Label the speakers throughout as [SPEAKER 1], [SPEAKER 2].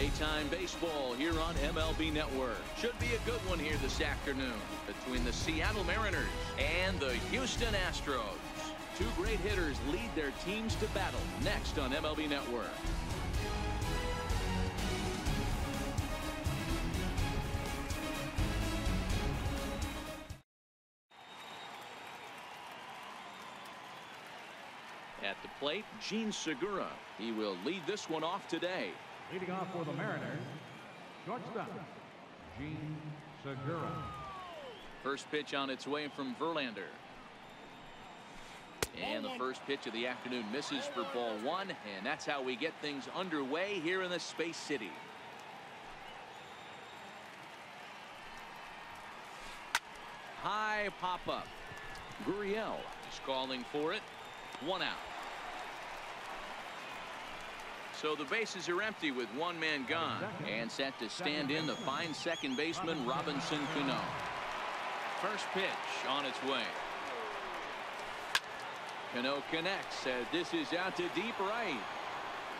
[SPEAKER 1] Daytime baseball here on MLB Network. Should be a good one here this afternoon between the Seattle Mariners and the Houston Astros. Two great hitters lead their teams to battle next on MLB Network. At the plate, Gene Segura. He will lead this one off today.
[SPEAKER 2] Leading off for the Mariners, shortstop, Gene Segura.
[SPEAKER 1] First pitch on its way from Verlander. And the first pitch of the afternoon misses for ball one, and that's how we get things underway here in the Space City. High pop-up. Gurriel is calling for it. One out. So the bases are empty with one man gone, and set to stand in the fine second baseman Robinson Cano. First pitch on its way. Cano connects as this is out to deep right.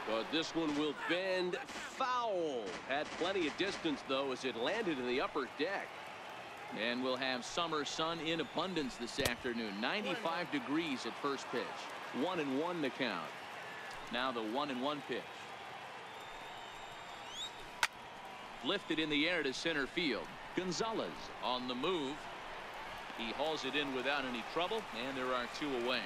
[SPEAKER 3] But this one will bend foul. Had plenty of distance though as it landed in the upper deck.
[SPEAKER 1] And we'll have summer sun in abundance this afternoon. 95 degrees at first pitch. 1-1 to count. Now the 1-1 pitch. Lifted in the air to center field. Gonzalez on the move. He hauls it in without any trouble, and there are two away.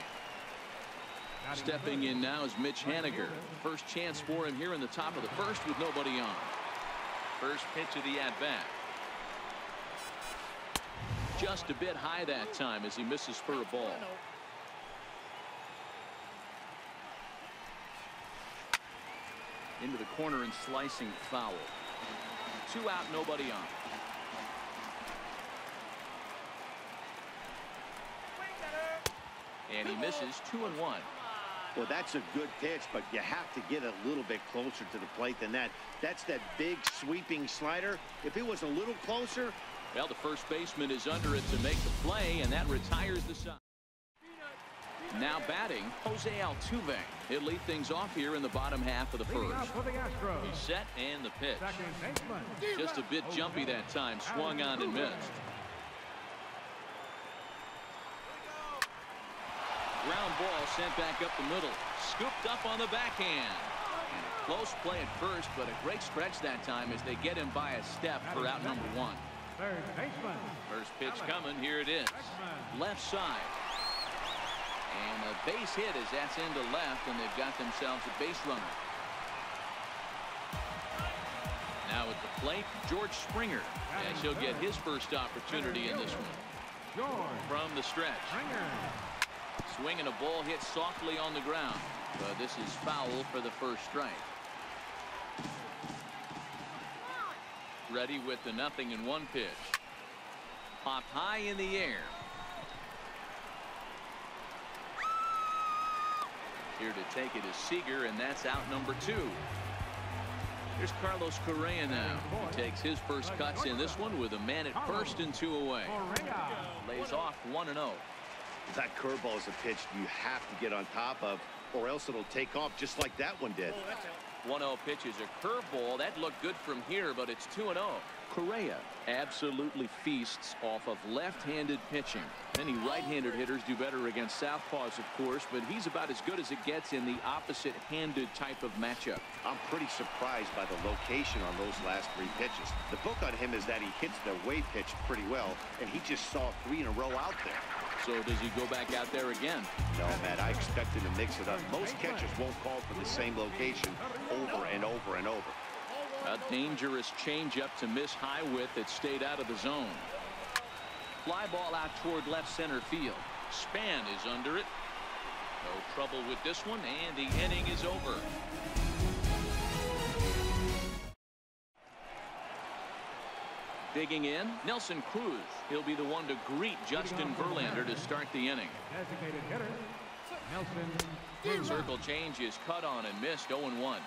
[SPEAKER 1] Stepping in now is Mitch Haniger. First chance for him here in the top of the first with nobody on. First pitch of the at-bat. Just a bit high that time as he misses for a ball. Into the corner and slicing foul. 2 out, nobody on. And he misses 2-1.
[SPEAKER 4] Well, that's a good pitch, but you have to get a little bit closer to the plate than that. That's that big sweeping slider. If it was a little closer.
[SPEAKER 1] Well, the first baseman is under it to make the play, and that retires the side. Now batting, Jose Altuve. He'll lead things off here in the bottom half of the first. He's set and the pitch. Just a bit jumpy that time. Swung on and missed. Ground ball sent back up the middle. Scooped up on the backhand. Close play at first, but a great stretch that time as they get him by a step for out number one. First pitch coming. Here it is. Left side. And a base hit as that's into left, and they've got themselves a base runner. Now at the plate, George Springer, as he'll get his first opportunity in this one. From the stretch. Swinging a ball hit softly on the ground, but this is foul for the first strike. Ready with the 0-1 pitch. Popped high in the air. Here to take it is Seager, and that's out number 2. Here's Carlos Correa now. He takes his first cuts in this one with a man at first and 2 away. Lays off 1-0.
[SPEAKER 4] That curveball is a pitch you have to get on top of, or else it'll take off just like that one did.
[SPEAKER 1] 1-0 pitch is a curveball. That looked good from here, but it's 2-0. Correa absolutely feasts off of left-handed pitching. Many right-handed hitters do better against southpaws, of course, but he's about as good as it gets in the opposite-handed type of matchup.
[SPEAKER 4] I'm pretty surprised by the location on those last 3 pitches. The book on him is that he hits the away pitch pretty well, and he just saw 3 in a row out there.
[SPEAKER 1] So does he go back out there again?
[SPEAKER 4] No, Matt, I expect him to mix it up. Most catchers won't call for the same location over and over and over.
[SPEAKER 1] A dangerous changeup to miss high with that stayed out of the zone. Fly ball out toward left center field. Span is under it. No trouble with this one, and the inning is over. Digging in, Nelson Cruz. He'll be the one to greet Justin Verlander to start the inning.
[SPEAKER 2] Designated hitter, Nelson.
[SPEAKER 1] Circle change is cut on and missed. 0-1.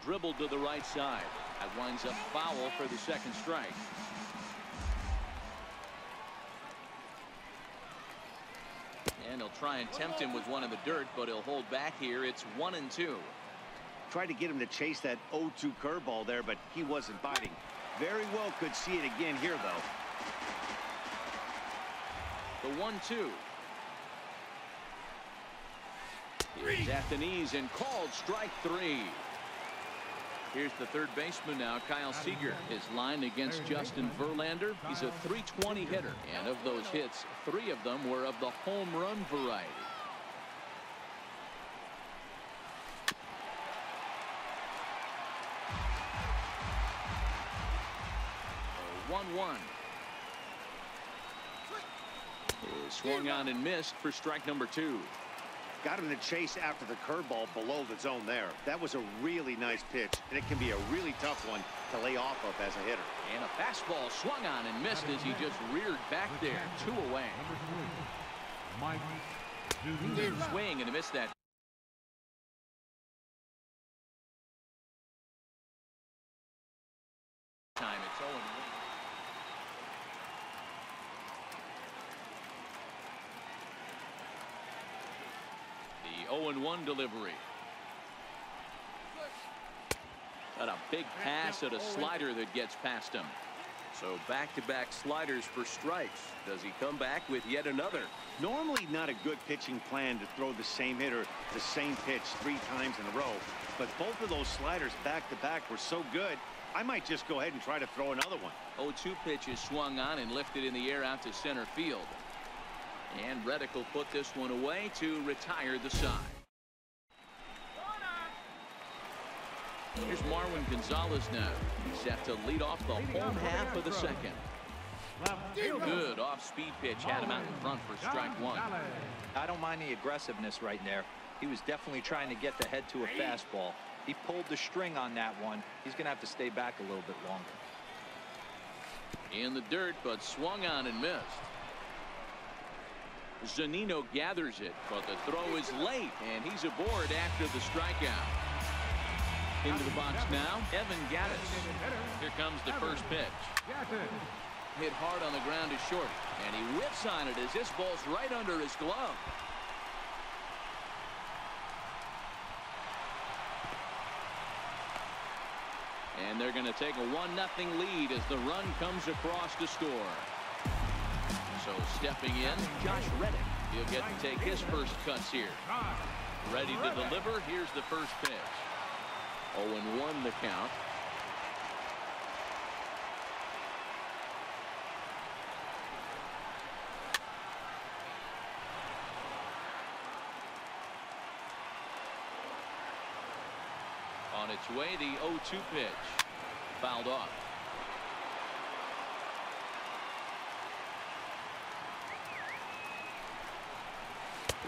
[SPEAKER 1] Dribbled to the right side. That winds up foul for the second strike. And he'll try and tempt him with one in the dirt, but he'll hold back here. It's 1-2.
[SPEAKER 4] Tried to get him to chase that 0-2 curveball there, but he wasn't biting. Very well could see it again here, though.
[SPEAKER 1] The 1-2. Here's at the knees and called strike 3. Here's the third baseman now, Kyle Seager, is lined against Justin Verlander. He's a .320 hitter, and of those hits, 3 of them were of the home run variety. 1-1. Swung on and missed for strike number 2.
[SPEAKER 4] Got him to chase after the curveball below the zone there. That was a really nice pitch, and it can be a really tough one to lay off of as a hitter.
[SPEAKER 1] And a fastball swung on and missed as he just reared back there. 2 away. Swing and missed that. Time it's 0-1. The 0-1 delivery. Got a big pass at a slider that gets past him. So back-to-back sliders for strikes. Does he come back with yet another?
[SPEAKER 4] Normally not a good pitching plan to throw the same hitter the same pitch 3 times in a row, but both of those sliders back-to-back were so good, I might just go ahead and try to throw another one.
[SPEAKER 1] 0-2 pitch is swung on and lifted in the air out to center field. And Reddick will put this one away to retire the side. Here's Marwin Gonzalez now, set to lead off the home half of the second. Good off-speed pitch, had him out in front for strike 1.
[SPEAKER 5] I don't mind the aggressiveness right there. He was definitely trying to get the head to a fastball. He pulled the string on that one. He's going to have to stay back a little bit longer.
[SPEAKER 1] In the dirt, but swung on and missed. Zunino gathers it, but the throw is late, and he's aboard after the strikeout. Into the box now, Evan Gattis. Here comes the first pitch. Hit hard on the ground to short, and he whips on it as this ball's right under his glove. And they're going to take a 1-0 lead as the run comes across to score. So stepping in, Josh Reddick. He'll get to take his first cuts here. Ready to deliver. Here's the first pitch. 0-1 the count. On its way, the 0-2 pitch. Fouled off.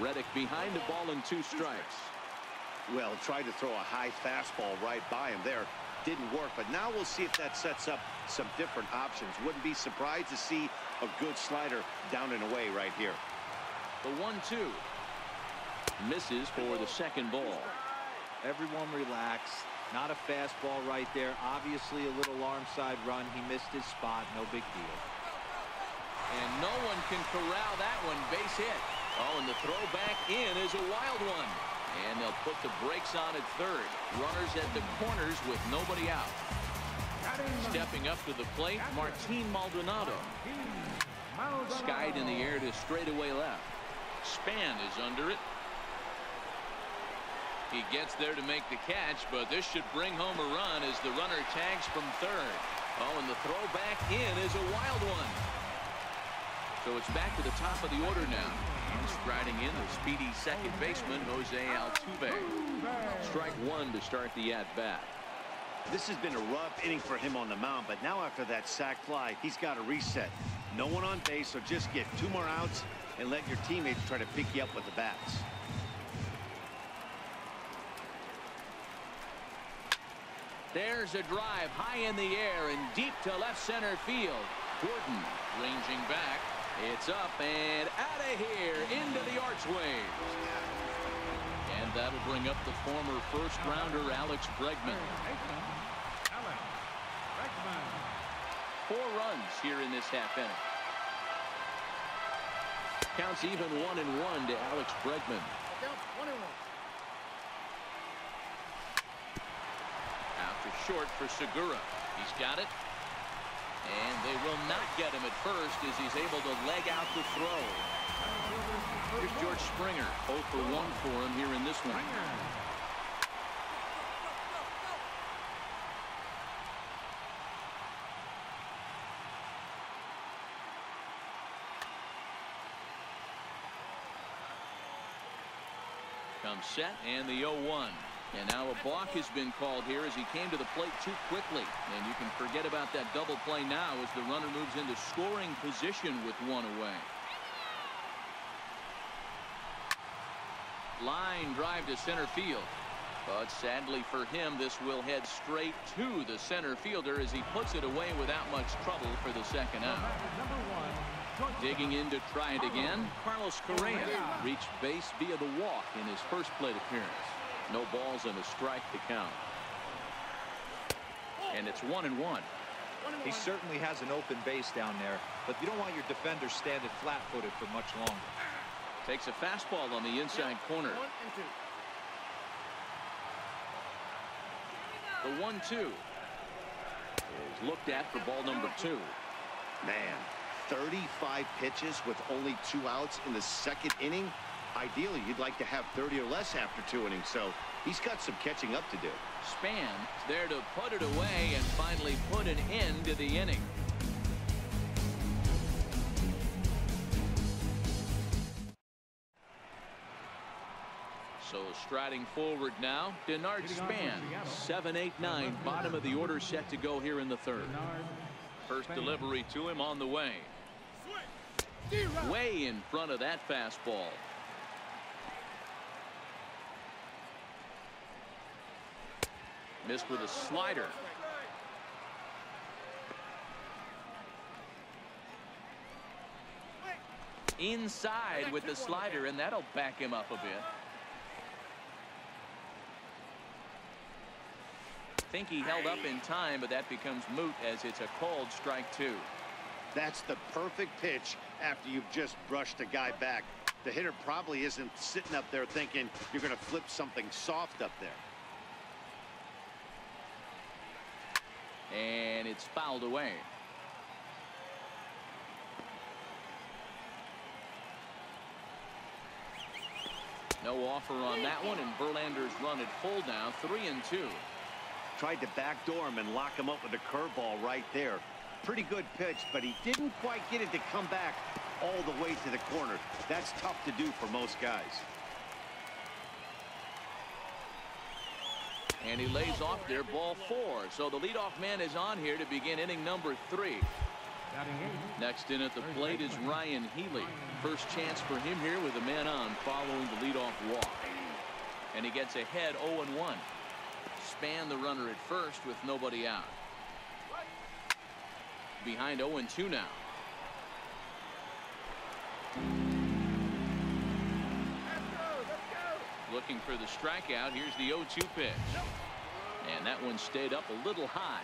[SPEAKER 1] Reddick behind the ball and 2 strikes.
[SPEAKER 4] Well, tried to throw a high fastball right by him there. Didn't work, but now we'll see if that sets up some different options. Wouldn't be surprised to see a good slider down and away right here.
[SPEAKER 1] The 1-2. Misses for the second ball.
[SPEAKER 5] Everyone relax. Not a fastball right there. Obviously a little arm side run. He missed his spot. No big deal.
[SPEAKER 1] And no one can corral that one. Base hit. Oh, and the throw back in is a wild one. And they'll put the brakes on at third. Runners at the corners with nobody out. Stepping up to the plate, Martin Maldonado. Skied in the air to straightaway left. Span is under it. He gets there to make the catch, but this should bring home a run as the runner tags from third. Oh, and the throw back in is a wild one. So it's back to the top of the order now. And striding in the speedy second baseman, Jose Altuve. Strike 1 to start the at-bat.
[SPEAKER 4] This has been a rough inning for him on the mound, but now after that sac fly, he's got to reset. No one on base, so just get 2 more outs and let your teammates try to pick you up with the bats.
[SPEAKER 1] There's a drive high in the air and deep to left center field. Gordon ranging back. It's up and out of here into the archways. And that'll bring up the former first-rounder Alex Bregman. 4 runs here in this half inning. Counts even 1-1 to Alex Bregman. After short for Segura. He's got it. And they will not get him at first as he's able to leg out the throw. Here's George Springer. 0 for 1 for him here in this one. Comes set and the 0-1. And now a balk has been called here as he came to the plate too quickly. And you can forget about that double play now as the runner moves into scoring position with one away. Line drive to center field. But sadly for him, this will head straight to the center fielder as he puts it away without much trouble for the second out. Digging in to try it again, Carlos Correa reached base via the walk in his first plate appearance. No balls and a strike to count. And it's 1-1.
[SPEAKER 5] He certainly has an open base down there, but you don't want your defender standing flat-footed for much longer.
[SPEAKER 1] Takes a fastball on the inside corner. The 1-2 is looked at for ball number 2.
[SPEAKER 4] Man, 35 pitches with only 2 outs in the second inning. Ideally, you'd like to have 30 or less after 2 innings, so he's got some catching up to do.
[SPEAKER 1] Span there to put it away and finally put an end to the inning. So striding forward now, Denard Span, 7-8-9, bottom of the order set to go here in the third. First delivery to him on the way. Way in front of that fastball. Missed with a slider. Inside with the slider, and that'll back him up a bit. Think he held up in time, but that becomes moot as it's a called strike 2.
[SPEAKER 4] That's the perfect pitch after you've just brushed a guy back. The hitter probably isn't sitting up there thinking you're going to flip something soft up there.
[SPEAKER 1] And it's fouled away. No offer on that one, and Verlander's run at full now, 3-2.
[SPEAKER 4] Tried to backdoor him and lock him up with a curveball right there. Pretty good pitch, but he didn't quite get it to come back all the way to the corner. That's tough to do for most guys.
[SPEAKER 1] And he lays off there, ball 4. So the leadoff man is on here to begin inning number 3. Next in at the plate is Ryan Healy. First chance for him here with a man on following the leadoff walk. And he gets ahead 0-1. Span the runner at first with nobody out. Behind 0-2 now. Looking for the strikeout. Here's the 0-2 pitch. And that one stayed up a little high.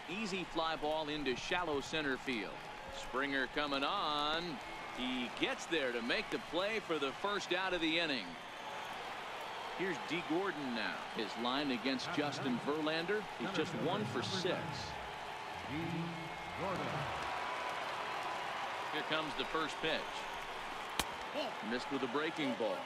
[SPEAKER 1] Easy fly ball into shallow center field. Springer coming on. He gets there to make the play for the first out of the inning. Here's D. Gordon now. His line against Justin Verlander. He's just 1 for 6. Here comes the first pitch. Missed with a breaking ball.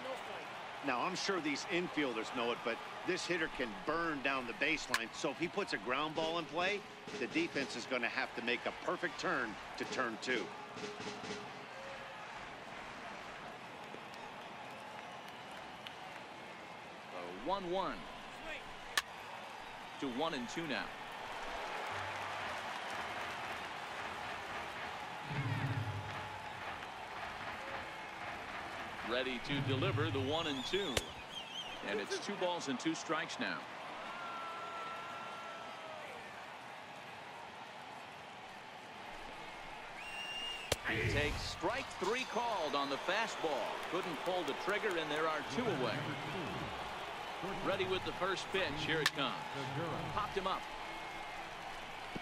[SPEAKER 4] Now, I'm sure these infielders know it, but this hitter can burn down the baseline. So if he puts a ground ball in play, the defense is going to have to make a perfect turn to turn 2.
[SPEAKER 1] 1-1 to 1-2 now. Ready to deliver the 1-2. And it's 2 balls and 2 strikes now. He takes strike 3 called on the fastball. Couldn't pull the trigger, and there are 2 away. Ready with the first pitch. Here it comes. Popped him up.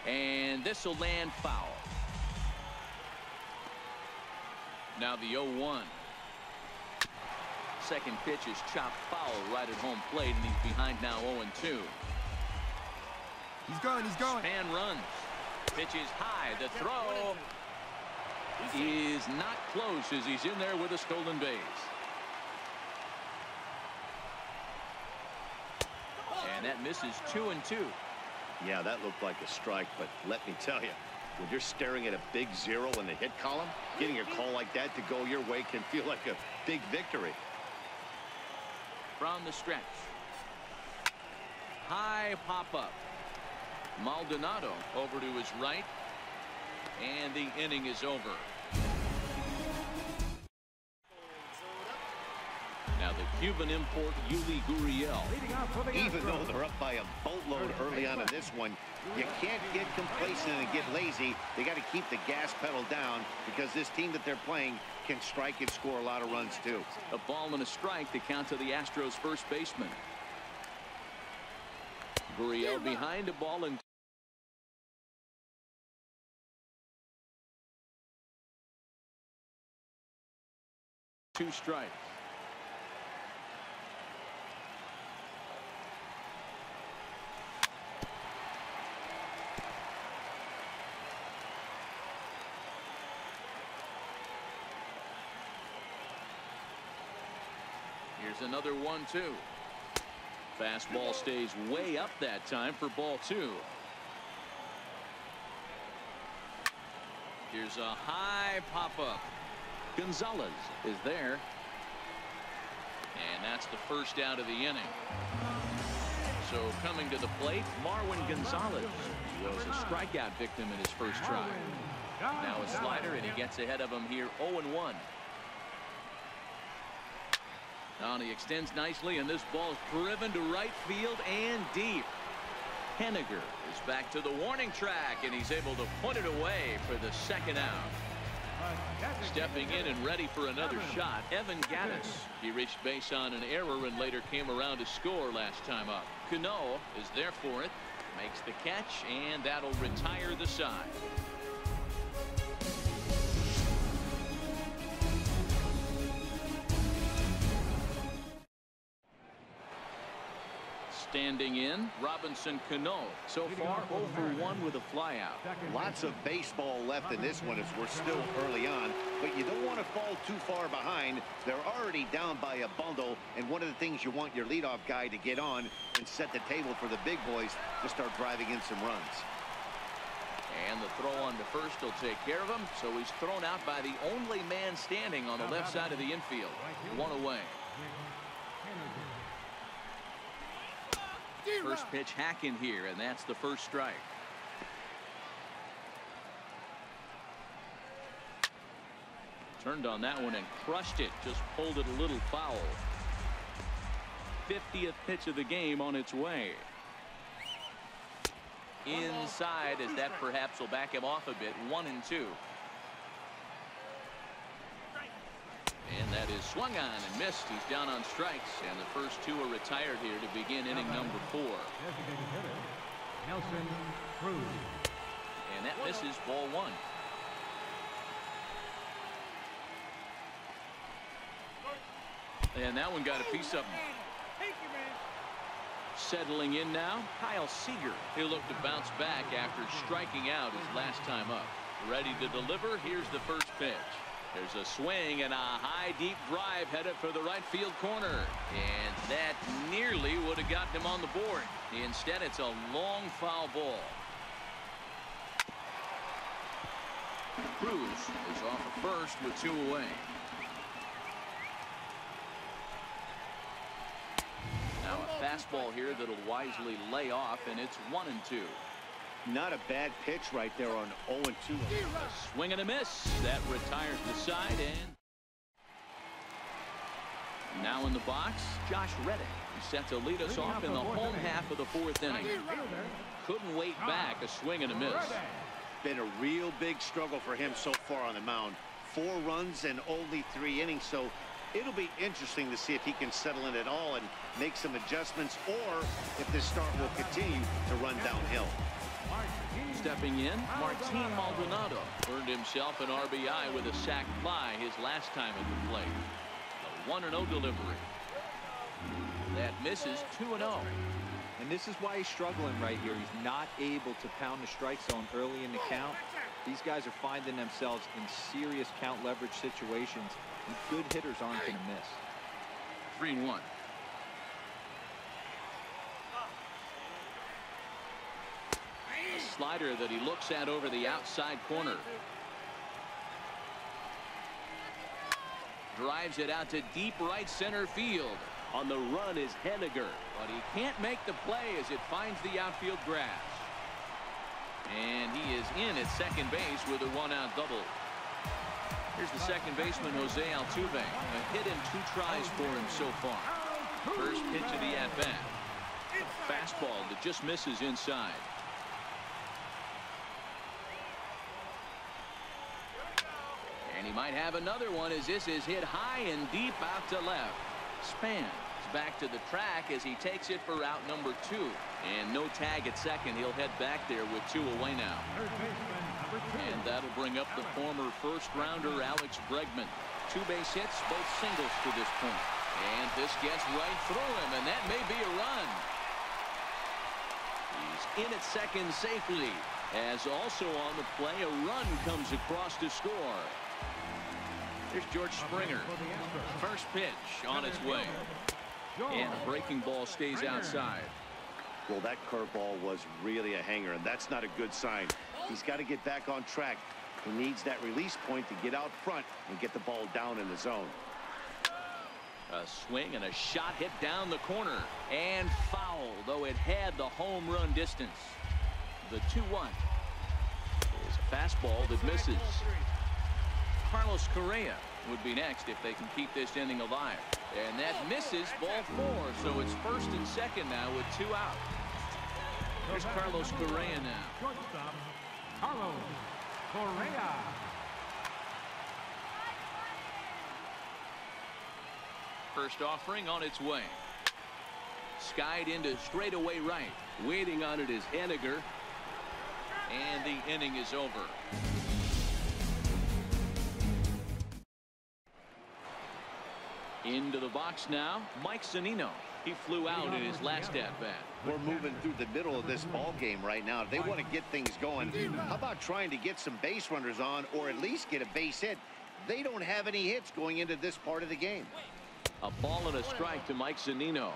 [SPEAKER 1] And this will land foul. Now the 0-1. Second pitch is chopped foul right at home plate, and he's behind now 0-2.
[SPEAKER 6] He's going.
[SPEAKER 1] Span runs. Pitch is high. The throw is not close as he's in there with a stolen base. And that misses 2-2.
[SPEAKER 4] Yeah, that looked like a strike, but let me tell you, when you're staring at a big 0 in the hit column, getting a call like that to go your way can feel like a big victory.
[SPEAKER 1] From the stretch. High pop-up. Maldonado over to his right. And the inning is over. Now the Cuban import Yuli Gurriel.
[SPEAKER 4] Even though they're up by a boatload early on in this one, you can't get complacent and get lazy. They got to keep the gas pedal down because this team that they're playing can strike and score a lot of runs too.
[SPEAKER 1] A ball and a strike to count to the Astros first baseman. Gurriel behind a ball and 2 strikes. Here's another 1-2. Fastball stays way up that time for ball 2. Here's a high pop-up. Gonzalez is there. And that's the first out of the inning. So coming to the plate, Marwin Gonzalez. He was a strikeout victim in his first try. Now a slider, and he gets ahead of him here 0-1. Now he extends nicely, and this ball is driven to right field and deep. Henniger is back to the warning track, and he's able to put it away for the second out. Stepping in and ready for another shot, Evan Gattis. He reached base on an error and later came around to score last time up. Cano is there for it, makes the catch, and that'll retire the side. Standing in, Robinson Cano. So far, 0 for 1 with a flyout.
[SPEAKER 4] Lots of baseball left in this one as we're still early on, but you don't want to fall too far behind. They're already down by a bundle, and one of the things you want your leadoff guy to get on and set the table for the big boys to start driving in some runs.
[SPEAKER 1] And the throw on to first will take care of him, so he's thrown out by the only man standing on the left side of the infield. 1 away. First pitch hack in here, and that's the first strike. Turned on that one and crushed it. Just pulled it a little foul. 50th pitch of the game on its way. Inside, as that perhaps will back him off a bit. 1-2. And that is swung on and missed. He's down on strikes, and the first 2 are retired here to begin inning number 4.
[SPEAKER 2] Nelson Cruz.
[SPEAKER 1] And that misses ball 1. And that one got a piece of him. Settling in now, Kyle Seager. He'll look to bounce back after striking out his last time up. Ready to deliver. Here's the first pitch. There's a swing and a high deep drive headed for the right field corner, and that nearly would have gotten him on the board. Instead, it's a long foul ball. Cruz is off at first with 2 away. Now a fastball here that'll wisely lay off, and it's 1-2.
[SPEAKER 4] Not a bad pitch right there on 0-2.
[SPEAKER 1] A swing and a miss. That retires the side. And now in the box, Josh Reddick. He's set to lead us off in the home half of the 4th inning. Couldn't wait back. A swing and a miss.
[SPEAKER 4] Been a real big struggle for him so far on the mound. 4 runs and only 3 innings, so it'll be interesting to see if he can settle in at all and make some adjustments, or if this start will continue to run downhill.
[SPEAKER 1] Stepping in, Martin Maldonado earned himself an RBI with a sac fly his last time at the plate. A 1-0 delivery. That misses. 2-0.
[SPEAKER 5] And this is why he's struggling right here. He's not able to pound the strike zone early in the count. These guys are finding themselves in serious count leverage situations, and good hitters aren't going to miss.
[SPEAKER 1] 3-1. A slider that he looks at over the outside corner. Drives it out to deep right center field.
[SPEAKER 3] On the run is Henniger.
[SPEAKER 1] But he can't make the play as it finds the outfield grass. And he is in at second base with a 1-out double. Here's the second baseman, Jose Altuve. A hit in 2 tries for him so far. First pitch of the at-bat. A fastball that just misses inside. And he might have another one as this is hit high and deep out to left. Span is back to the track as he takes it for out number 2. And no tag at second. He'll head back there with 2 away now. And that'll bring up the former first-rounder Alex Bregman. 2 base hits, both singles to this point. And this gets right through him, and that may be a run. He's in at second safely. As also on the play, a run comes across to score. Here's George Springer. First pitch on its way. And a breaking ball stays outside.
[SPEAKER 4] Well, that curveball was really a hanger, and that's not a good sign. He's got to get back on track. He needs that release point to get out front and get the ball down in the zone.
[SPEAKER 1] A swing and a shot hit down the corner. And foul, though it had the home run distance. The 2-1 is a fastball that misses. Carlos Correa would be next if they can keep this inning alive. And that misses, ball 4. So it's first and second now with 2 out. Here's Carlos Correa now.
[SPEAKER 2] Shortstop, Carlos Correa.
[SPEAKER 1] First offering on its way. Skied into straightaway right. Waiting on it is Henniger. And the inning is over. Into the box now, Mike Zunino. He flew out in his last at-bat.
[SPEAKER 4] We're moving through the middle of this ball game right now. They want to get things going. How about trying to get some base runners on, or at least get a base hit? They don't have any hits going into this part of the game.
[SPEAKER 1] A ball and a strike to Mike Zunino.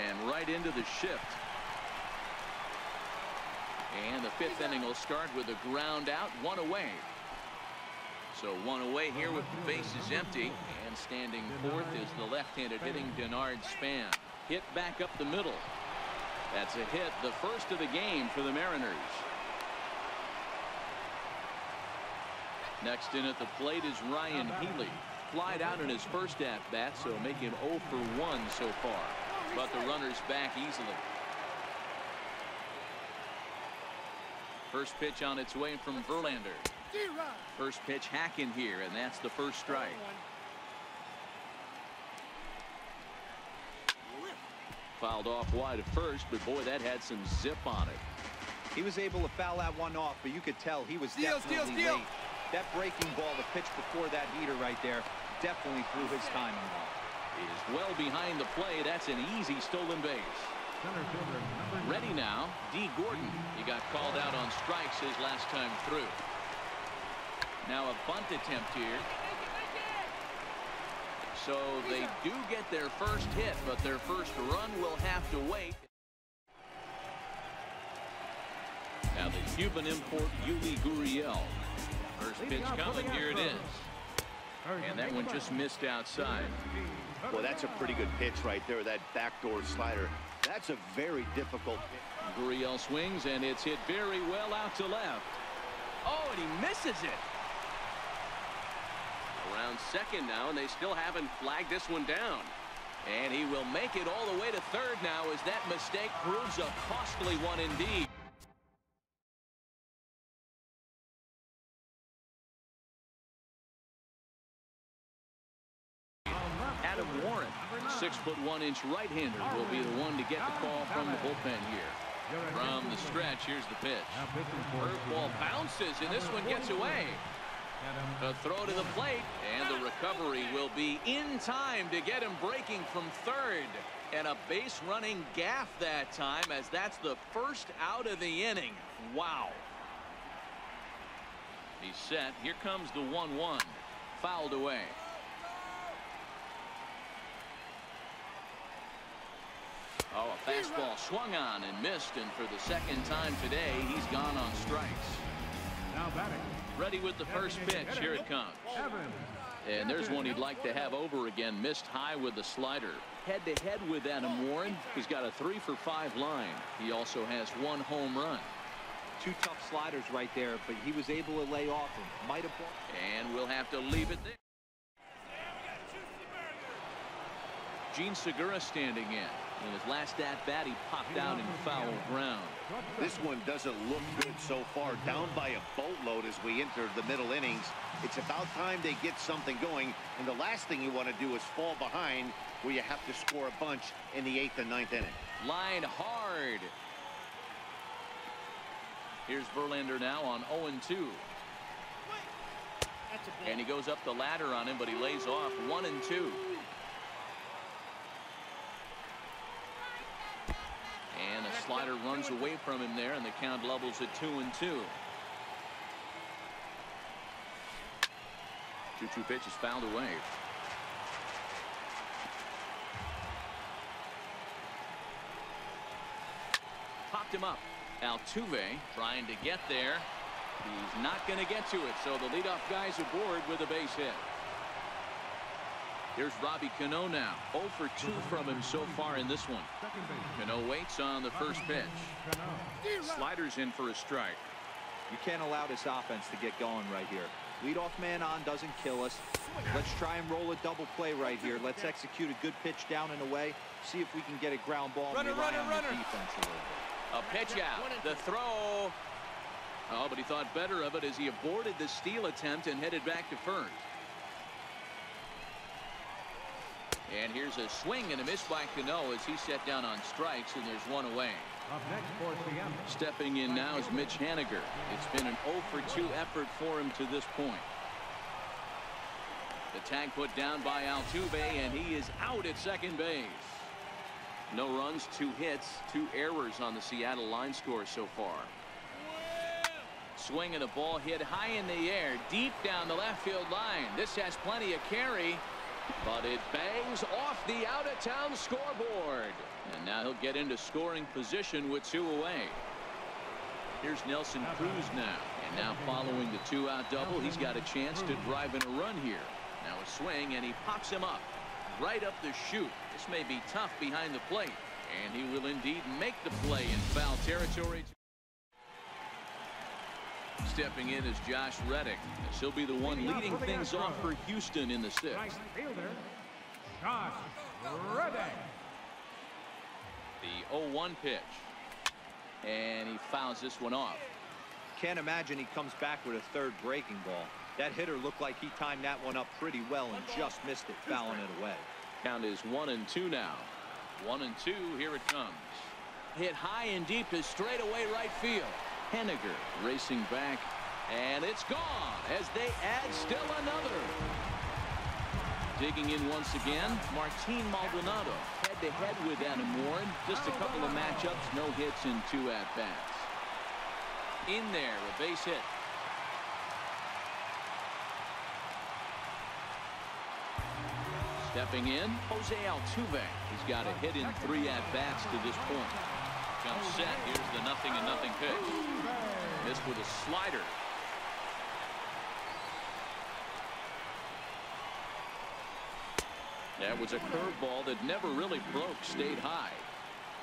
[SPEAKER 1] And right into the shift. And the 5th inning will start with a ground out, 1 away. So 1 away here with the bases empty. And standing fourth is the left-handed hitting Denard Span. Hit back up the middle. That's a hit, the first of the game for the Mariners. Next in at the plate is Ryan Healy. Flied out in his first at-bat, so making 0 for 1 so far. But the runner's back easily. First pitch on its way from Verlander. First pitch hack in here, and that's the first strike. Fouled off wide at first, but boy, that had some zip on it.
[SPEAKER 5] He was able to foul that one off, but you could tell he was definitely late. That breaking ball, the pitch before that heater right there, definitely threw his timing off.
[SPEAKER 1] He is well behind the play. That's an easy stolen base. Ready now, D. Gordon. He got called out on strikes his last time through. Now a bunt attempt here. So they do get their first hit, but their first run will have to wait. Now the Cuban import Yuli Gurriel. First pitch coming, here it is. And that one just missed outside.
[SPEAKER 4] Well, that's a pretty good pitch right there, that backdoor slider. That's a very difficult pitch.
[SPEAKER 1] Gurriel swings, and it's hit very well out to left. Oh, and he misses it. Around second now, and they still haven't flagged this one down. And he will make it all the way to third now as that mistake proves a costly one indeed. 6'1" right-hander will be the one to get the call from the bullpen here. From the stretch, here's the pitch. Curveball bounces, and this one gets away. A throw to the plate, and the recovery will be in time to get him breaking from third. And a base-running gaff that time, as that's the first out of the inning. Wow. He's set. Here comes the 1-1. Fouled away. Oh, a fastball swung on and missed, and for the second time today, he's gone on strikes.
[SPEAKER 2] Now batting.
[SPEAKER 1] Ready with the first pitch. Here it comes. And there's one he'd like to have over again. Missed high with the slider. Head-to-head with Adam Warren. He's got a 3-for-5 line. He also has 1 home run.
[SPEAKER 5] 2 tough sliders right there, but he was able to lay off him. Might have blocked.
[SPEAKER 1] And we'll have to leave it there. Gene Segura standing in. In his last at-bat, he popped out in foul ground.
[SPEAKER 4] This one doesn't look good so far. Down by a boatload as we enter the middle innings. It's about time they get something going. And the last thing you want to do is fall behind where you have to score a bunch in the 8th and 9th inning.
[SPEAKER 1] Line hard. Here's Verlander now on 0-2. And he goes up the ladder on him, but he lays off 1-2. And a slider runs away from him there, and the count levels at 2-2. 2-2 pitch is fouled away. Popped him up. Altuve trying to get there. He's not going to get to it, so the leadoff guy's aboard with a base hit. Here's Robbie Cano now. 0 for 2 from him so far in this one. Cano waits on the first pitch. Sliders in for a strike.
[SPEAKER 5] You can't allow this offense to get going right here. Leadoff man on doesn't kill us. Let's try and roll a double play right here. Let's execute a good pitch down and away. See if we can get a ground ball and rely on the defense a little bit.
[SPEAKER 1] A pitch out. The throw. Oh, but he thought better of it as he aborted the steal attempt and headed back to first. And here's a swing and a miss by Cano as he's set down on strikes, and there's one away.
[SPEAKER 2] Up next for Seattle.
[SPEAKER 1] Stepping in now is Mitch Haniger. It's been an 0 for 2 effort for him to this point. The tag put down by Altuve, and he is out at second base. No runs, 2 hits, 2 errors on the Seattle line score so far. Swing and a ball hit high in the air, deep down the left field line. This has plenty of carry, but it bangs off the out-of-town scoreboard. And now he'll get into scoring position with 2 away. Here's Nelson Cruz now. And now following the 2-out double, he's got a chance to drive in a run here. Now a swing, and he pops him up. Right up the chute. This may be tough behind the plate. And he will indeed make the play in foul territory. Stepping in is Josh Reddick, as he'll be the one leading things off for Houston in the 6th.
[SPEAKER 2] Right fielder, Josh Reddick.
[SPEAKER 1] The 0-1 pitch. And he fouls this one off.
[SPEAKER 5] Can't imagine he comes back with a third breaking ball. That hitter looked like he timed that one up pretty well and just missed it, fouling it away.
[SPEAKER 1] Count is 1-2 now. 1-2, here it comes. Hit high and deep to straightaway right field. Haniger racing back, and it's gone as they add still another. Digging in once again, Martin Maldonado head-to-head with Adam Warren. Just a couple of matchups, no hits in 2 at-bats. In there, a base hit. Stepping in, Jose Altuve. He's got a hit in 3 at-bats to this point. Comes set. Here's the 0-0 pitch. Missed with a slider. That was a curveball that never really broke, stayed high.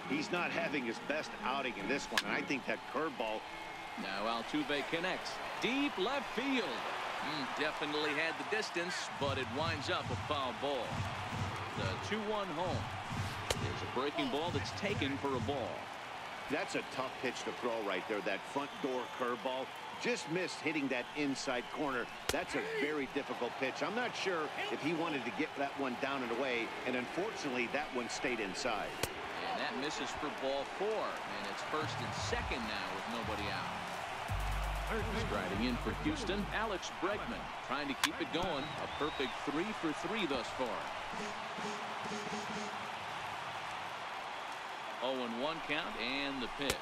[SPEAKER 4] He's not having his best outing in this one, and I think that curveball.
[SPEAKER 1] Now Altuve connects. Deep left field. Definitely had the distance, but it winds up a foul ball. The 2-1 home is a breaking ball that's taken for a ball.
[SPEAKER 4] That's a tough pitch to throw right there. That front door curveball just missed hitting that inside corner. That's a very difficult pitch. I'm not sure if he wanted to get that one down and away, and unfortunately that one stayed inside.
[SPEAKER 1] And that misses for ball 4, and it's first and second now with nobody out. Striding in for Houston, Alex Bregman trying to keep it going. A perfect 3 for 3 thus far. 0-1 count and the pitch.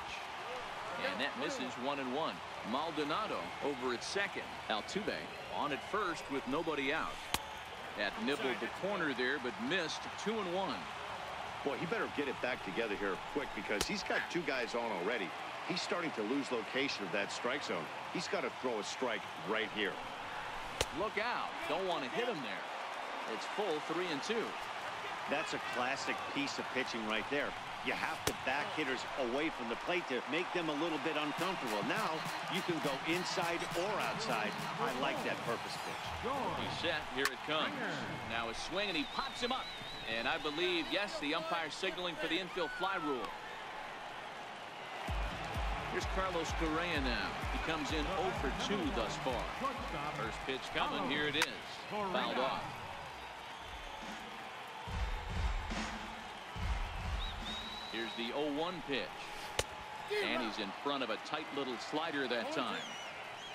[SPEAKER 1] And that misses 1-1. Maldonado over at second. Altuve on at first with nobody out. That nibbled the corner there but missed. 2-1.
[SPEAKER 4] Boy, he better get it back together here quick because he's got 2 guys on already. He's starting to lose location of that strike zone. He's got to throw a strike right here.
[SPEAKER 1] Look out. Don't want to hit him there. It's full 3-2.
[SPEAKER 4] That's a classic piece of pitching right there. You have to back hitters away from the plate to make them a little bit uncomfortable. Now you can go inside or outside. I like that purpose pitch.
[SPEAKER 1] He's set. Here it comes. Now a swing, and he pops him up. And I believe, yes, the umpire signaling for the infield fly rule. Here's Carlos Correa now. He comes in 0 for 2 thus far. First pitch coming. Here it is. Fouled off. Here's the 0-1 pitch. And he's in front of a tight little slider that time.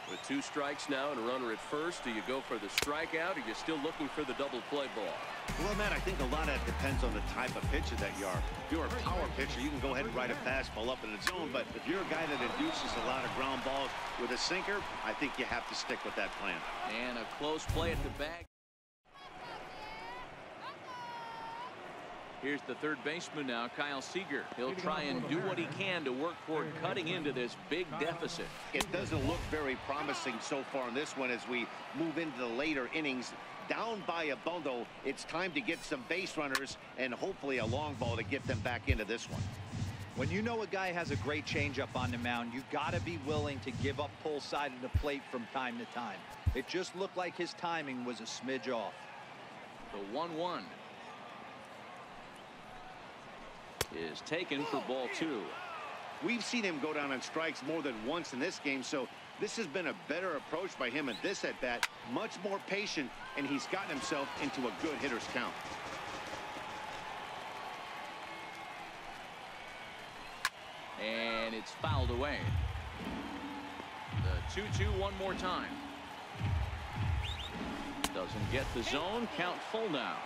[SPEAKER 3] With 2 strikes now and a runner at first, do you go for the strikeout, or are you still looking for the double play ball?
[SPEAKER 4] Well, Matt, I think a lot of that depends on the type of pitcher that you are. If you're a power pitcher, you can go ahead and ride a fastball up in the zone. But if you're a guy that induces a lot of ground balls with a sinker, I think you have to stick with that plan.
[SPEAKER 1] And a close play at the bag. Here's the third baseman now, Kyle Seager. He'll try and do what he can to work toward cutting into this big deficit.
[SPEAKER 4] It doesn't look very promising so far in this one as we move into the later innings. Down by a bundle, it's time to get some base runners and hopefully a long ball to get them back into this one.
[SPEAKER 5] When you know a guy has a great changeup on the mound, you got to be willing to give up pull side of the plate from time to time. It just looked like his timing was a smidge off.
[SPEAKER 1] The 1-1 is taken for ball 2.
[SPEAKER 4] We've seen him go down on strikes more than once in this game, so this has been a better approach by him at this at bat. Much more patient, and he's gotten himself into a good hitter's count.
[SPEAKER 1] And it's fouled away. The 2-2 one more time. Doesn't get the zone. Count full now.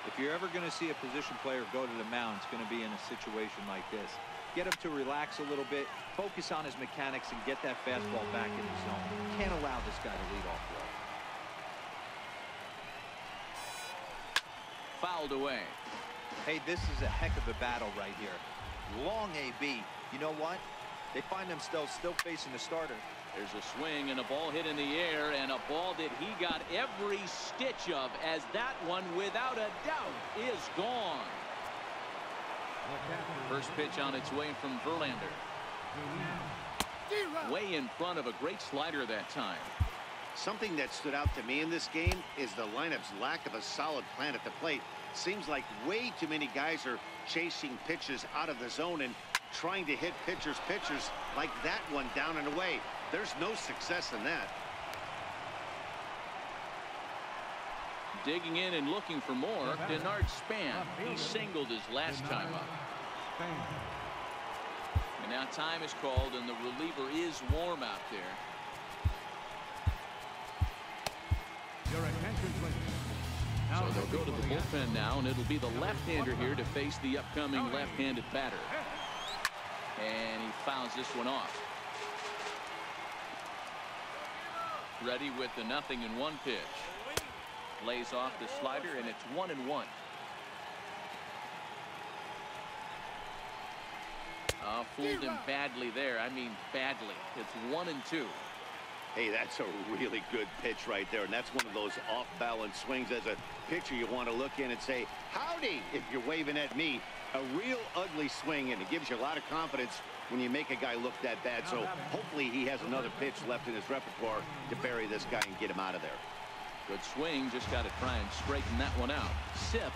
[SPEAKER 5] If you're ever going to see a position player go to the mound, it's going to be in a situation like this. Get him to relax a little bit, focus on his mechanics, and get that fastball back in the zone. Can't allow this guy to lead off well.
[SPEAKER 1] Fouled away.
[SPEAKER 5] Hey, this is a heck of a battle right here. Long AB. You know what? They find themselves still facing the starter.
[SPEAKER 1] There's a swing and a ball hit in the air, and a ball that he got every stitch of, as that one, without a doubt, is gone. First pitch on its way from Verlander. Way in front of a great slider that time.
[SPEAKER 4] Something that stood out to me in this game is the lineup's lack of a solid plan at the plate. Seems like way too many guys are chasing pitches out of the zone and trying to hit pitchers like that one down and away. There's no success in that.
[SPEAKER 1] Digging in and looking for more, Denard Span. He singled his last time up. And now time is called, and the reliever is warm out there.
[SPEAKER 2] Your attention, please.
[SPEAKER 1] So they'll go to the bullpen now, and it'll be the left-hander here to face the upcoming left-handed batter. And he fouls this one off. Ready with the 0-1 pitch. Lays off the slider, and it's 1-1. Fooled him badly there. I mean badly. It's 1-2.
[SPEAKER 4] Hey, that's a really good pitch right there, and that's one of those off-balance swings. As a pitcher, you want to look in and say, howdy, if you're waving at me. A real ugly swing, and it gives you a lot of confidence when you make a guy look that bad. So hopefully he has another pitch left in his repertoire to bury this guy and get him out of there.
[SPEAKER 1] Good swing. Just got to try and straighten that one out. Sip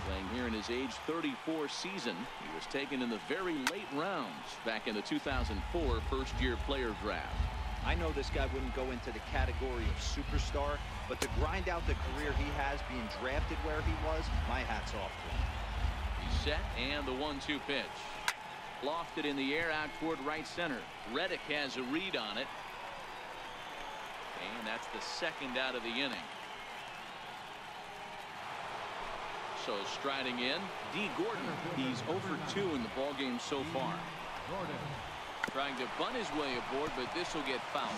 [SPEAKER 1] Playing here in his age 34 season. He was taken in the very late rounds back in the 2004 first-year player draft.
[SPEAKER 5] I know this guy wouldn't go into the category of superstar, but to grind out the career he has being drafted where he was, my hat's off to him.
[SPEAKER 1] He's set, and the 1-2 pitch. Lofted in the air out toward right center. Reddick has a read on it. And that's the second out of the inning. So striding in, D. Gordon. He's 0 for 2 in the ballgame so far. Trying to bunt his way aboard, but this will get fouled.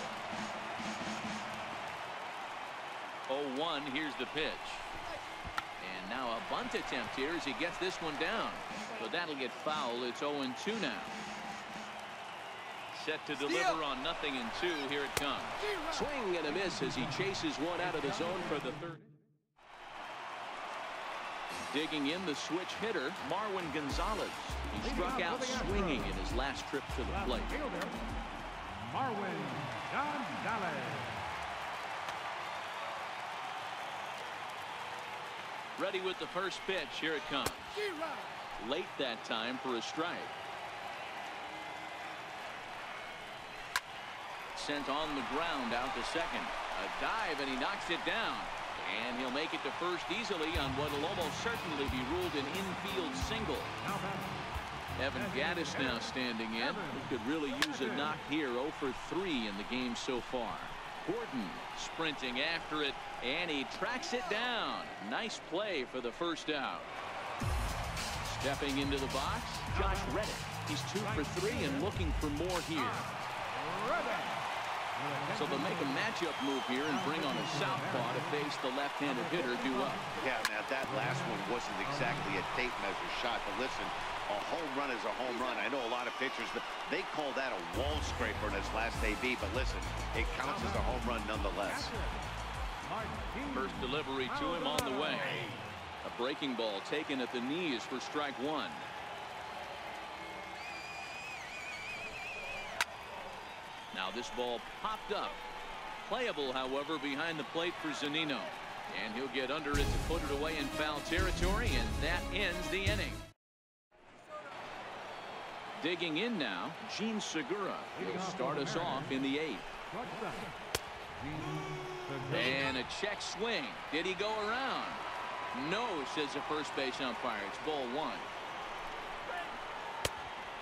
[SPEAKER 1] 0-1, here's the pitch. And now a bunt attempt here as he gets this one down. But that'll get fouled. It's 0-2 now. Set to deliver on 0-2. Here it comes.
[SPEAKER 3] Swing and a miss as he chases one out of the zone for the third.
[SPEAKER 1] Digging in the switch hitter, Marwin Gonzalez. He struck out swinging in his last trip to the plate.
[SPEAKER 2] Marwin Gonzalez.
[SPEAKER 1] Ready with the first pitch. Here it comes. Late that time for a strike. Sent on the ground out to second. A dive and he knocks it down. And he'll make it to first easily on what will almost certainly be ruled an infield single. Evan Gaddis now standing in. He could really use a knock here. 0 for 3 in the game so far. Gordon sprinting after it, and he tracks it down. Nice play for the first out. Stepping into the box, Josh Reddick. He's 2 for 3 and looking for more here. So they'll make a matchup move here and bring on a southpaw to face the left-handed hitter due up.
[SPEAKER 4] Yeah, now that last one wasn't exactly a tape measure shot, but listen, a home run is a home run. I know a lot of pitchers, they call that a wall scraper in its last AB, but listen, it counts as a home run nonetheless.
[SPEAKER 1] First delivery to him on the way. A breaking ball taken at the knees for strike 1. Now this ball popped up. Playable, however, behind the plate for Zunino. And he'll get under it to put it away in foul territory, and that ends the inning. Digging in now, Gene Segura. He'll start us off in the 8th. And a check swing. Did he go around? No, says the first base umpire. It's ball 1.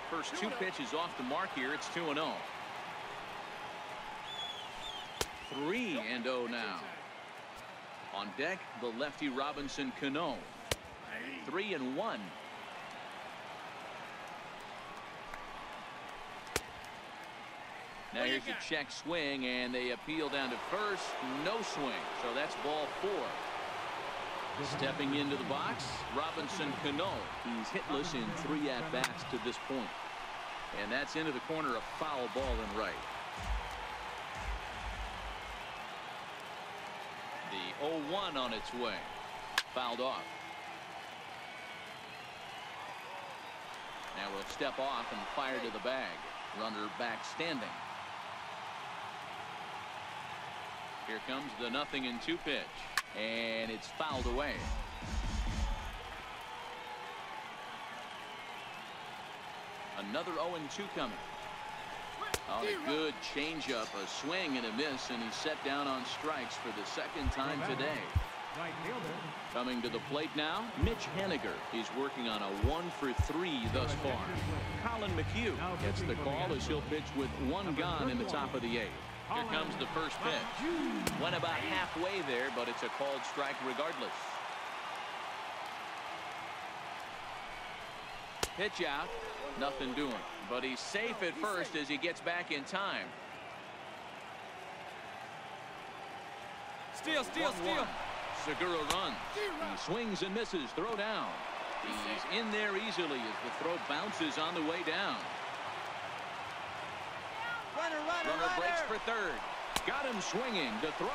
[SPEAKER 1] First 2 pitches off the mark here. It's 2-0. 3-0 now. On deck, the lefty Robinson Cano. 3-1. Now here's a check swing, and they appeal down to first. No swing, so that's ball 4. Stepping into the box, Robinson Cano. He's hitless in 3 at-bats to this point. And that's into the corner, a foul ball and right. The 0-1 on its way. Fouled off. Now we'll step off and fire to the bag. Runner back standing. Here comes the 0-2 pitch. And it's fouled away. Another 0-2 coming. On a good changeup, a swing and a miss, and he's set down on strikes for the second time today. Coming to the plate now, Mitch Haniger. He's working on a 1 for 3 thus far. Colin McHugh gets the call as he'll pitch with 1 gone in the top of the 8th. Here comes the first pitch. Went about halfway there, but it's a called strike regardless. Pitch out, nothing doing. But he's safe at first as he gets back in time.
[SPEAKER 7] Steal.
[SPEAKER 1] Segura runs. He swings and misses. Throw down. He's in there easily as the throw bounces on the way down. Runner breaks for third. Got him swinging to throw.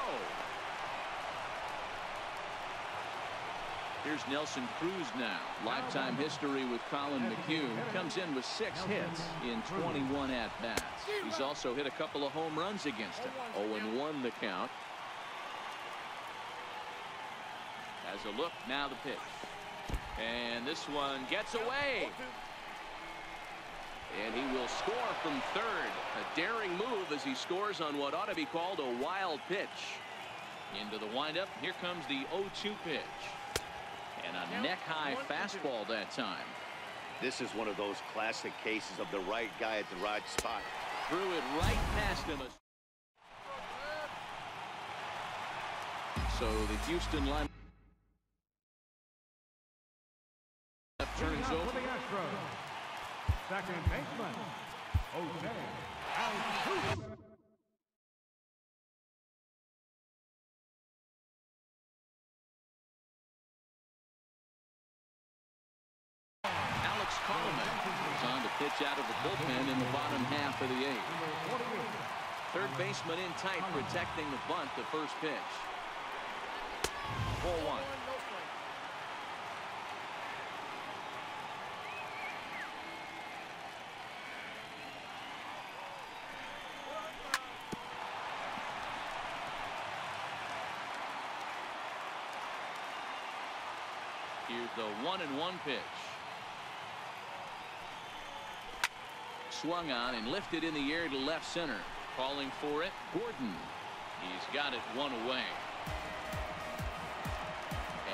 [SPEAKER 1] Here's Nelson Cruz now. Lifetime history with Colin McHugh. Comes in with 6 hits in 21 at-bats. He's also hit a couple of home runs against him. 0-1 the count. As a look, now the pitch. And this one gets away. And he will score from third. A daring move as he scores on what ought to be called a wild pitch. Into the windup. Here comes the 0-2 pitch. And a neck-high fastball that time.
[SPEAKER 4] This is one of those classic cases of the right guy at the right spot.
[SPEAKER 1] Threw it right past him. So the Houston line turns over.
[SPEAKER 2] Second baseman, HOU.
[SPEAKER 1] Alex Coleman is on to pitch out of the bullpen in the bottom half of the eighth. Third baseman in tight, protecting the bunt, the first pitch. 4-1. Here's the 1-1 pitch. Swung on and lifted in the air to left center. Calling for it, Gordon. He's got it one away.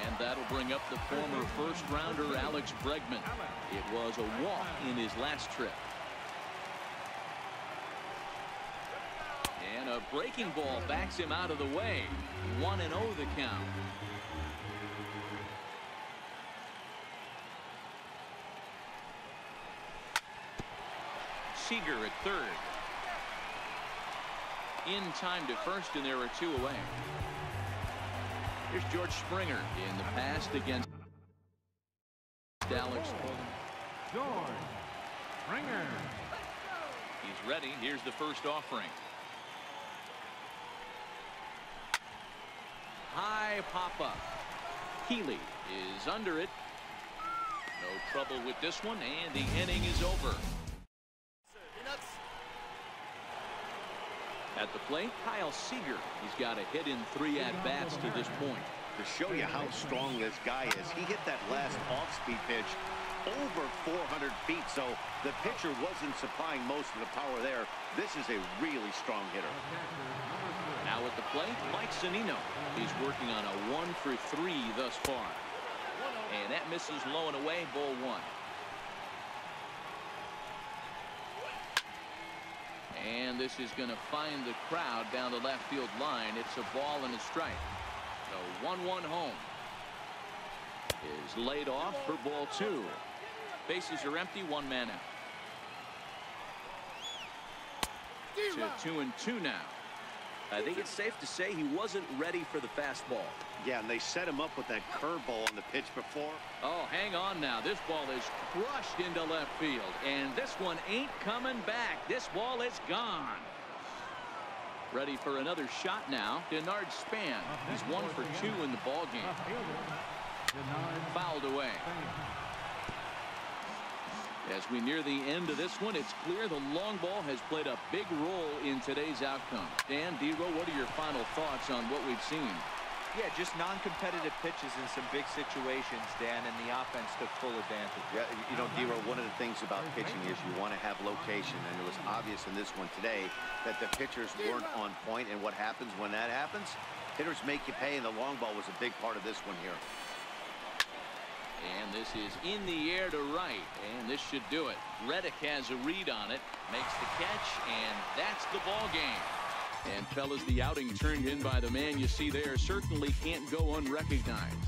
[SPEAKER 1] And that'll bring up the former first-rounder Alex Bregman. It was a walk in his last trip. And a breaking ball backs him out of the way. 1-0 the count. Seager at third. In time to first, and there are two away. Here's George Springer in the past against Alex.
[SPEAKER 2] George Springer.
[SPEAKER 1] He's ready. Here's the first offering. High pop-up. Healy is under it. No trouble with this one, and the inning is over. At the plate, Kyle Seager. He's got a hit in 3 at-bats to this point.
[SPEAKER 4] To show you how strong this guy is, he hit that last off-speed pitch over 400 feet, so the pitcher wasn't supplying most of the power there. This is a really strong hitter.
[SPEAKER 1] Now at the plate, Mike Zunino. He's working on a 1-for-3 thus far. And that misses low and away, ball 1. And this is going to find the crowd down the left field line. It's a ball and a strike. So 1-1 home. Is laid off for ball 2. Bases are empty, 1 man out. To 2-2 now. I think it's safe to say he wasn't ready for the fastball.
[SPEAKER 4] Yeah, and they set him up with that curveball on the pitch before.
[SPEAKER 1] Oh, hang on now. This ball is crushed into left field, and this one ain't coming back. This ball is gone. Ready for another shot now. Denard Span. He's 1 for 2 in the ball game. Fouled away. As we near the end of this one, it's clear the long ball has played a big role in today's outcome. Dan, D-Row, what are your final thoughts on what we've seen?
[SPEAKER 5] Yeah, just non-competitive pitches in some big situations, Dan, and the offense took full advantage.
[SPEAKER 4] Yeah, you know, D-Row, one of the things about pitching is you want to have location, and it was obvious in this one today that the pitchers weren't on point, and what happens when that happens? Hitters make you pay, and the long ball was a big part of this one here.
[SPEAKER 1] And this is in the air to right, and this should do it. Reddick has a read on it, makes the catch, and that's the ball game. And fellas, the outing turned in by the man you see there certainly can't go unrecognized.